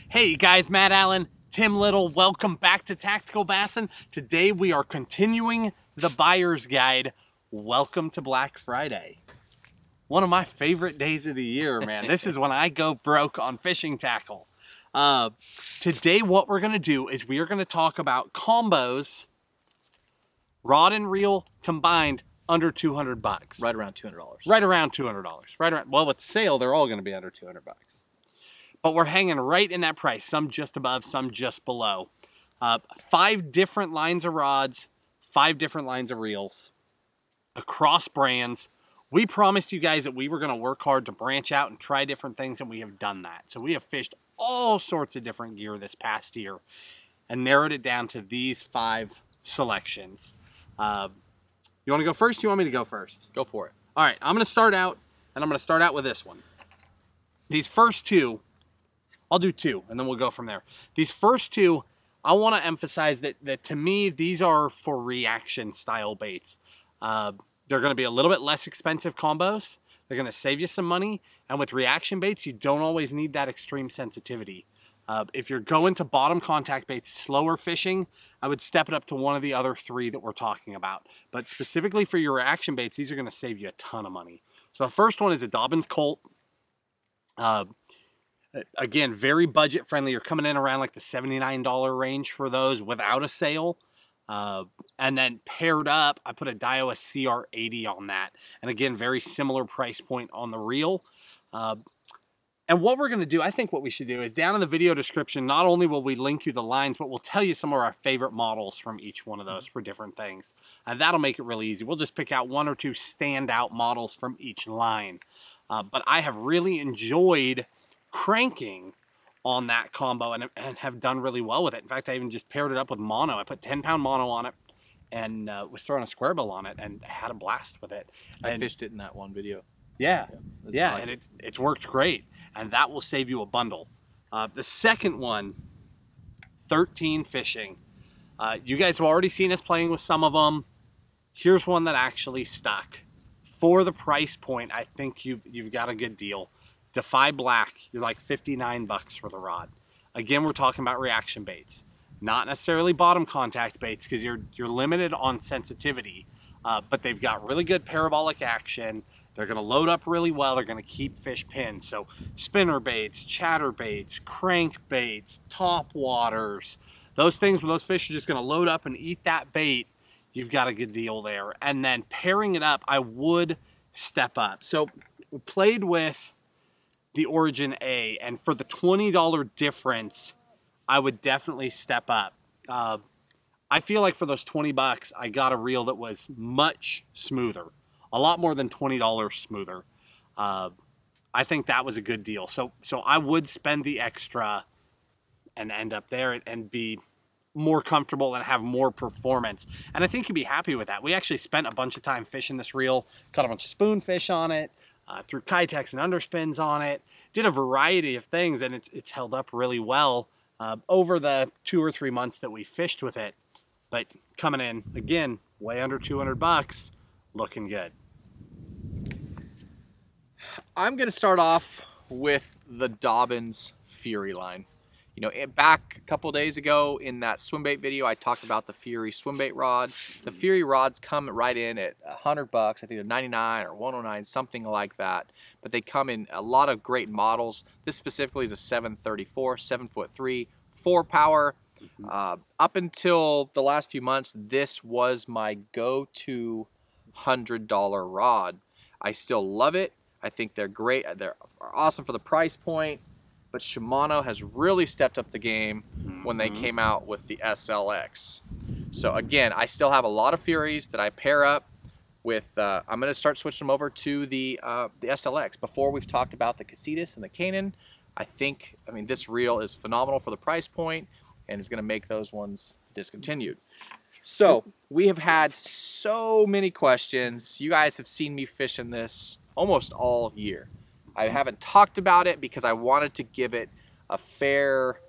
Hey guys, Matt Allen, Tim Little, welcome back to Tactical Bassin. Today we are continuing the buyer's guide. Welcome to Black Friday. One of my favorite days of the year, man. This is when I go broke on fishing tackle. Today what we're gonna do is we are gonna talk about combos, rod and reel combined, under 200 bucks. Right around $200. Right around $200. Right around, well, with the sale, they're all gonna be under 200 bucks. But we're hanging right in that price, some just above, some just below. 5 different lines of rods, 5 different lines of reels, across brands. We promised you guys that we were gonna work hard to branch out and try different things, and we have done that. So we have fished all sorts of different gear this past year and narrowed it down to these 5 selections. You wanna go first? You want me to go first? Go for it. All right, I'm gonna start out, and I'm gonna start out with this one. These first 2, I'll do 2, and then we'll go from there. These first 2, I want to emphasize that to me, these are for reaction style baits. They're going to be a little bit less expensive combos. They're going to save you some money. And with reaction baits, you don't always need that extreme sensitivity. If you're going to bottom contact baits, slower fishing, I would step it up to one of the other 3 that we're talking about. But specifically for your reaction baits, these are going to save you a ton of money. So the first one is a Dobbins Colt. Again, very budget friendly. You're coming in around like the $79 range for those without a sale. And then paired up, I put a Daiwa CR80 on that. And again, very similar price point on the reel. And what we're going to do, I think what we should do is down in the video description, not only will we link you the lines, but we'll tell you some of our favorite models from each one of those for different things. And that'll make it really easy. We'll just pick out 1 or 2 standout models from each line. But I have really enjoyed cranking on that combo and have done really well with it. In fact, I even just paired it up with mono. I put 10-pound mono on it and was throwing a square bill on it and had a blast with it. I fished it in that one video. Yeah, and it's worked great. And that will save you a bundle. The second one, 13 fishing. You guys have already seen us playing with some of them. Here's one that actually stuck. For the price point, I think you've got a good deal. Defy Black, you're like 59 bucks for the rod. Again, we're talking about reaction baits, not necessarily bottom contact baits because you're limited on sensitivity, but they've got really good parabolic action. They're going to load up really well. They're going to keep fish pinned. So spinner baits, chatter baits, crank baits, top waters, those things where those fish are just going to load up and eat that bait, you've got a good deal there. And then pairing it up, I would step up. So we played with the Origin A, and for the $20 difference, I would definitely step up. I feel like for those 20 bucks, I got a reel that was much smoother. A lot more than $20 smoother. I think that was a good deal. So I would spend the extra and end up there and be more comfortable and have more performance. And I think you'd be happy with that. We actually spent a bunch of time fishing this reel, caught a bunch of spoonfish on it, threw Kitex and underspins on it, did a variety of things, and it's held up really well over the 2 or 3 months that we fished with it. But coming in, again, way under 200 bucks. Looking good. I'm going to start off with the Dobbins Fury line. You know, back a couple days ago in that swimbait video, I talked about the Fury Swimbait Rod. The Fury rods come right in at 100 bucks. I think they're 99 or 109, something like that. But they come in a lot of great models. This specifically is a 734, 7'3", 4 power. Up until the last few months, this was my go-to $100 rod. I still love it. I think they're great. They're awesome for the price point. But Shimano has really stepped up the game when they came out with the SLX. So again, I still have a lot of Furies that I pair up with. I'm going to start switching them over to the SLX. Before, we've talked about the Casitas and the Canon. I mean, this reel is phenomenal for the price point and is going to make those ones discontinued. So we have had so many questions. You guys have seen me fishing this almost all year. I haven't talked about it because I wanted to give it a fair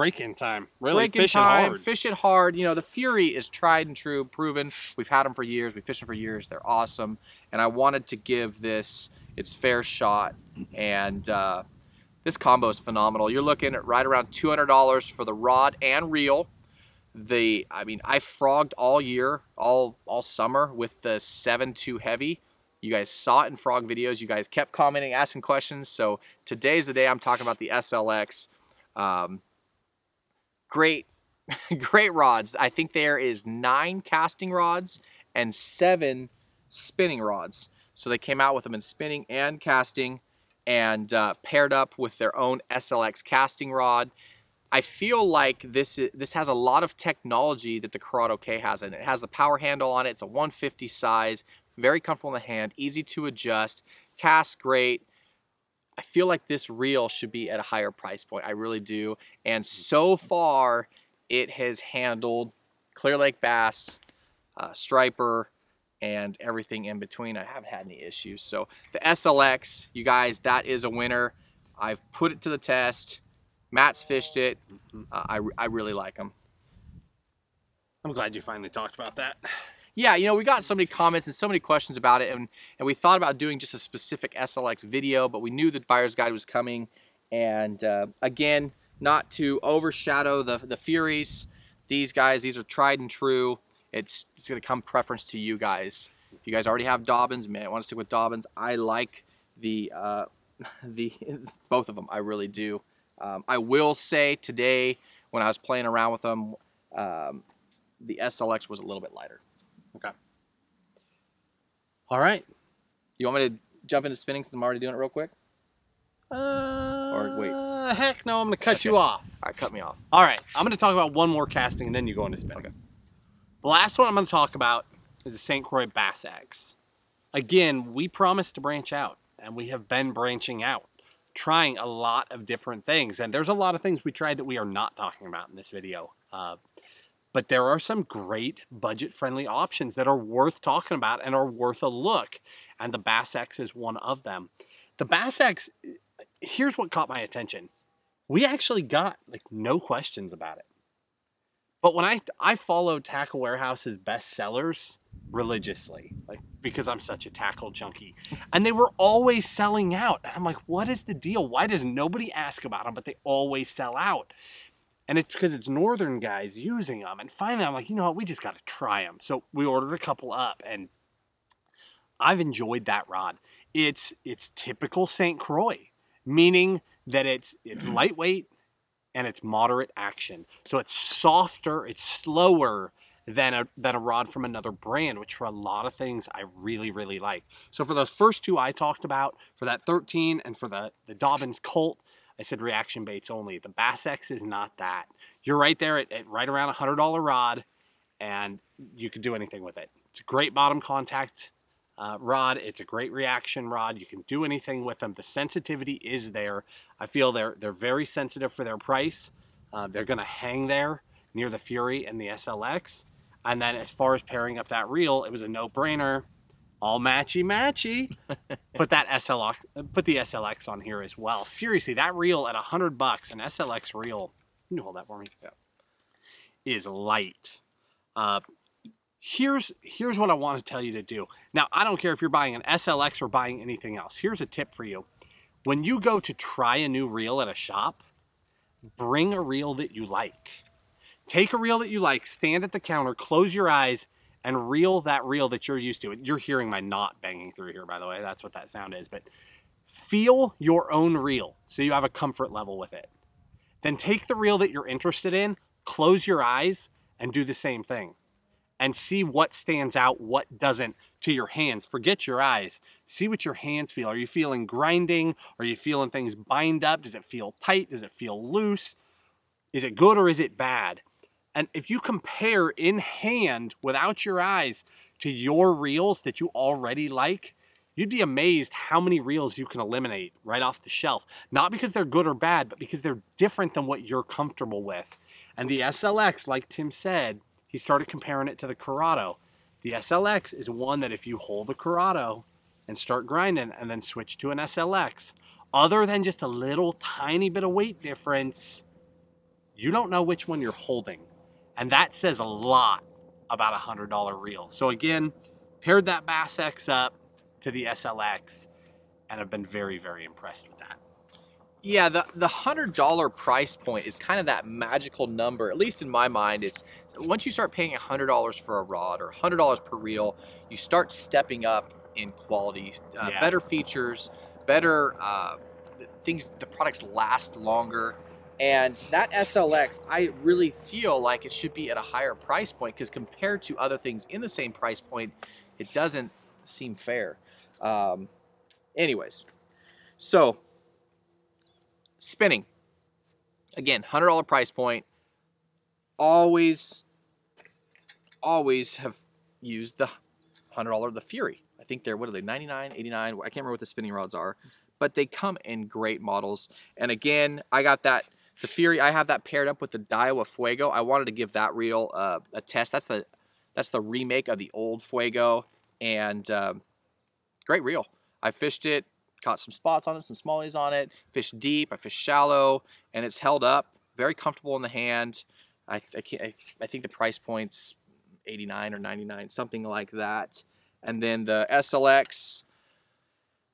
break-in time. Really break-in fishing time, hard. fish it hard. You know, the Fury is tried and true, proven. We've had them for years. We've fished them for years. They're awesome. And I wanted to give this its fair shot. And this combo is phenomenal. You're looking at right around $200 for the rod and reel. I mean, I frogged all year, all summer with the 7.2 heavy. You guys saw it in frog videos. You guys kept commenting, asking questions. So today's the day I'm talking about the SLX. Great, great rods. I think there is 9 casting rods and 7 spinning rods. So they came out with them in spinning and casting, and paired up with their own SLX casting rod. I feel like this has a lot of technology that the Corrado K has in it. It has the power handle on it. It's a 150 size, very comfortable in the hand, easy to adjust, casts great. I feel like this reel should be at a higher price point. I really do. And so far, it has handled Clear Lake bass, striper, and everything in between. I haven't had any issues. So the SLX, you guys, that is a winner. I've put it to the test. Matt's fished it. I really like them. I'm glad you finally talked about that. Yeah, you know, we got so many comments and so many questions about it, and we thought about doing just a specific SLX video, but we knew the buyer's guide was coming. And again, not to overshadow the Furies, these guys, these are tried and true. It's going to come preference to you guys. If you guys already have Dobbins, man, I want to stick with Dobbins. I like the both of them. I really do. I will say today, when I was playing around with them, the SLX was a little bit lighter. Okay. All right. You want me to jump into spinning since I'm already doing it real quick? Or wait. Heck no, I'm going to cut you off. All right, cut me off. All right, I'm going to talk about one more casting and then you go into spinning. Okay. The last one I'm going to talk about is the St. Croix Bass X. Again, we promised to branch out, and we have been branching out, trying a lot of different things. And there's a lot of things we tried that we are not talking about in this video. But there are some great budget-friendly options that are worth talking about and are worth a look. And the Bass X is one of them. The Bass X, here's what caught my attention. We actually got like no questions about it. But when I followed Tackle Warehouse's best sellers religiously, like, because I'm such a tackle junkie, and they were always selling out. And I'm like, what is the deal? Why does nobody ask about them, but they always sell out? And it's because it's northern guys using them. And finally, I'm like, you know what? We just got to try them. So we ordered a couple up, and I've enjoyed that rod. It's typical St. Croix, meaning that it's lightweight and it's moderate action. So it's softer, it's slower than a rod from another brand, which for a lot of things I really, really like. So for those first two I talked about, for that 13 and for the Dobbins Colt, I said reaction baits only. The Bass X is not that. You're right there at right around $100 rod, and you could do anything with it. It's a great bottom contact rod. It's a great reaction rod. You can do anything with them. The sensitivity is there. I feel they're very sensitive for their price. They're going to hang there near the Fury and the SLX. And then as far as pairing up that reel, it was a no-brainer. All matchy-matchy. Put the SLX on here as well. Seriously, that reel at $100, an SLX reel, can you hold that for me? Yeah. Is light. Here's what I want to tell you to do. Now, I don't care if you're buying an SLX or buying anything else. Here's a tip for you. When you go to try a new reel at a shop, bring a reel that you like. Take a reel that you like, stand at the counter, close your eyes, and reel that reel that you're used to. You're hearing my knot banging through here, by the way. That's what that sound is. But feel your own reel so you have a comfort level with it. Then take the reel that you're interested in, close your eyes, and do the same thing. And see what stands out, what doesn't to your hands. Forget your eyes. See what your hands feel. Are you feeling grinding? Are you feeling things bind up? Does it feel tight? Does it feel loose? Is it good or is it bad? And if you compare in hand without your eyes to your reels that you already like, you'd be amazed how many reels you can eliminate right off the shelf. Not because they're good or bad, but because they're different than what you're comfortable with. And the SLX, like Tim said, he started comparing it to the Corrado. The SLX is one that if you hold the Corrado and start grinding and then switch to an SLX, other than just a little tiny bit of weight difference, you don't know which one you're holding. And that says a lot about a $100 reel. So again, paired that Bass X up to the SLX, and I've been very, very impressed with that. Yeah, the $100 price point is kind of that magical number, at least in my mind. It's once you start paying $100 for a rod or $100 per reel, you start stepping up in quality, better features, better things. The products last longer, and that SLX, I really feel like it should be at a higher price point, because compared to other things in the same price point, it doesn't seem fair. Anyways, so spinning, again, $100 price point. Always have used the $100, the Fury. I think they're, what are they, 99, 89? I can't remember what the spinning rods are, but they come in great models. And again, I got that, the Fury, I have that paired up with the Daiwa Fuego. I wanted to give that reel a test. That's the remake of the old Fuego, and great reel. I fished it, caught some spots on it, some smallies on it, fished deep, I fished shallow, and it's held up, very comfortable in the hand. I think the price point's 89 or 99, something like that. And then the SLX,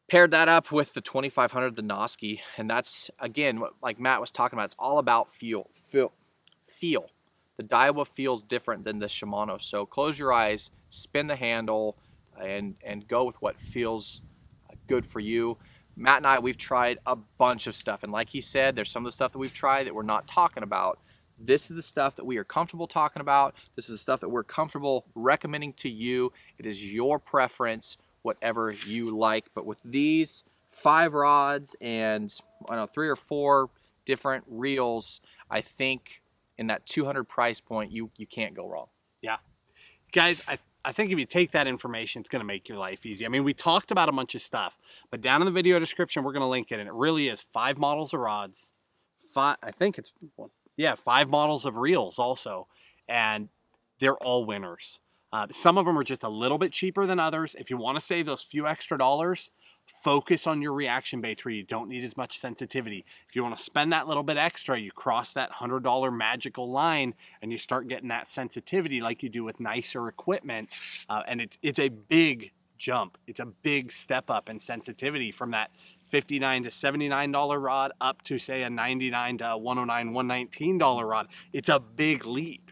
paired that up with the 2500, the Noski, and that's, again, what, like Matt was talking about, it's all about feel. The Daiwa feels different than the Shimano, so close your eyes, spin the handle, and go with what feels good for you. Matt and I, we've tried a bunch of stuff, and like he said, there's some of the stuff that we've tried that we're not talking about. This is the stuff that we are comfortable talking about. This is the stuff that we're comfortable recommending to you. It is your preference, whatever you like. But with these 5 rods and, I don't know, 3 or 4 different reels, I think in that 200 price point, you can't go wrong. Yeah. Guys, I think if you take that information, it's going to make your life easy. I mean, we talked about a bunch of stuff, but down in the video description, we're going to link it, and it really is 5 models of rods. 5 models of reels also, and they're all winners. Some of them are just a little bit cheaper than others. If you want to save those few extra dollars, focus on your reaction baits where you don't need as much sensitivity. If you want to spend that little bit extra, you cross that $100 magical line and you start getting that sensitivity like you do with nicer equipment. And it's a big jump. It's a big step up in sensitivity from that $59 to $79 rod up to, say, a $99 to $109, $119 rod. It's a big leap.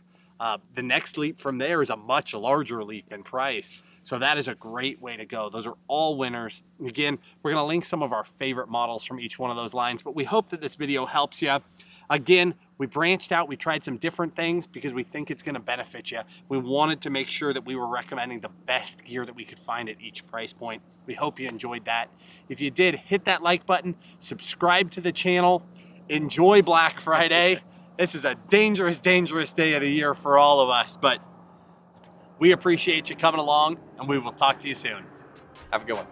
The next leap from there is a much larger leap in price. So that is a great way to go. Those are all winners. Again, we're going to link some of our favorite models from each one of those lines, but we hope that this video helps you. Again, we branched out, we tried some different things because we think it's going to benefit you. We wanted to make sure that we were recommending the best gear that we could find at each price point. We hope you enjoyed that. If you did, hit that like button, subscribe to the channel, enjoy Black Friday. This is a dangerous, dangerous day of the year for all of us, but we appreciate you coming along, and we will talk to you soon. Have a good one.